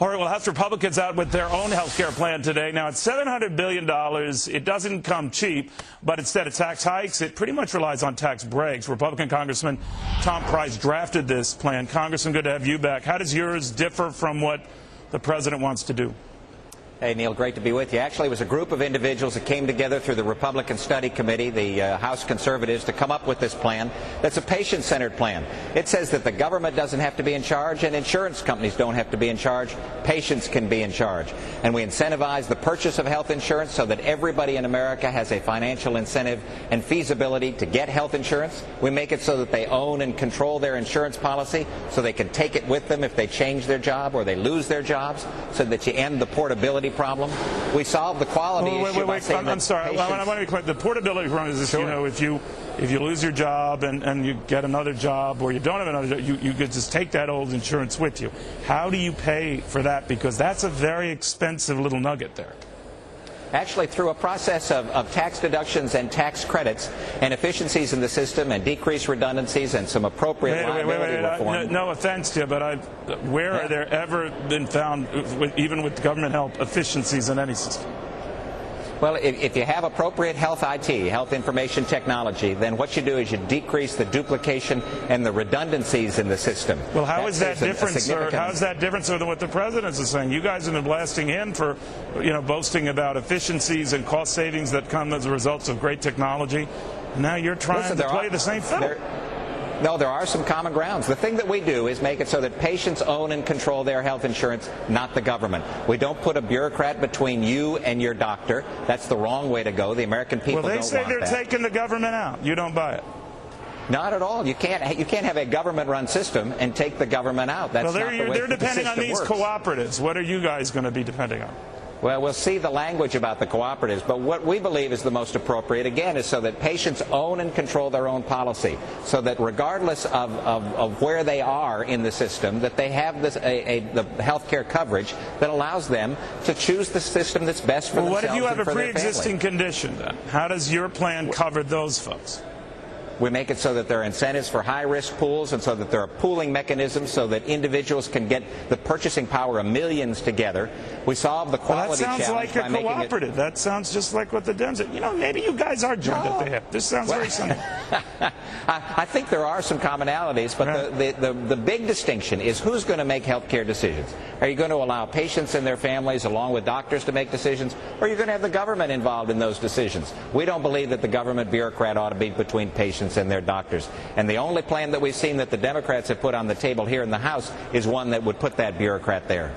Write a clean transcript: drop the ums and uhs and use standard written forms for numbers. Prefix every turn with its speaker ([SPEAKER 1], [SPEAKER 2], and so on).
[SPEAKER 1] All right, well, House Republicans out with their own health care plan today. Now, it's $700 billion. It doesn't come cheap, but instead of tax hikes, it pretty much relies on tax breaks. Republican Congressman Tom Price drafted this plan. Congressman, good to have you back. How does yours differ from what the president wants to do?
[SPEAKER 2] Hey, Neil, great to be with you. Actually, it was a group of individuals that came together through the Republican Study Committee, the House conservatives, to come up with this plan that's a patient-centered plan. It says that the government doesn't have to be in charge and insurance companies don't have to be in charge. Patients can be in charge. And we incentivize the purchase of health insurance so that everybody in America has a financial incentive and feasibility to get health insurance. We make it so that they own and control their insurance policy so they can take it with them if they change their job or they lose their jobs, so that you end the portability problem. We solve the quality issue by saying
[SPEAKER 1] I'm sorry. I want to be clear. The portability problem is this, sure. You know, if you lose your job and you get another job, or you don't have another job, you could just take that old insurance with you. How do you pay for that? Because that's a very expensive little nugget there.
[SPEAKER 2] Actually, through a process of tax deductions and tax credits and efficiencies in the system and decreased redundancies and some appropriate liability reform.
[SPEAKER 1] No offense to you, but where are there ever been found, even with government help, efficiencies in any system?
[SPEAKER 2] Well, if you have appropriate health IT, health information technology, then what you do is you decrease the duplication and the redundancies in the system.
[SPEAKER 1] Well, how is that different, sir? How is that different, sir, than what the president is saying? You guys have been blasting him for, boasting about efficiencies and cost savings that come as a result of great technology. Now you're trying to play the same fiddle.
[SPEAKER 2] No, there are some common grounds. The thing that we do is make it so that patients own and control their health insurance, not the government. We don't put a bureaucrat between you and your doctor. That's the wrong way to go. The American people don't want that.
[SPEAKER 1] Well, they say they're taking the government out. You don't buy it.
[SPEAKER 2] Not at all. You can't have a government-run system and take the government out. That's not the way
[SPEAKER 1] they're depending on these
[SPEAKER 2] works.
[SPEAKER 1] Cooperatives. What are you guys going to be depending on?
[SPEAKER 2] Well, we'll see the language about the cooperatives, but what we believe is the most appropriate, again, is so that patients own and control their own policy, so that regardless of where they are in the system, that they have the health care coverage that allows them to choose the system that's best for themselves and for their family.
[SPEAKER 1] What if you have a pre-existing condition, then? How does your plan cover those folks?
[SPEAKER 2] We make it so that there are incentives for high-risk pools and so that there are pooling mechanisms so that individuals can get the purchasing power of millions together. We solve the quality challenge by making it...
[SPEAKER 1] That sounds like a cooperative. That sounds just like what the Dems are. Maybe you guys are joined at the hip. This sounds very similar.
[SPEAKER 2] I think there are some commonalities, but the big distinction is who's going to make health care decisions. Are you going to allow patients and their families, along with doctors, to make decisions, or are you going to have the government involved in those decisions? We don't believe that the government bureaucrat ought to be between patients and their doctors. And the only plan that we've seen that the Democrats have put on the table here in the House is one that would put that bureaucrat there.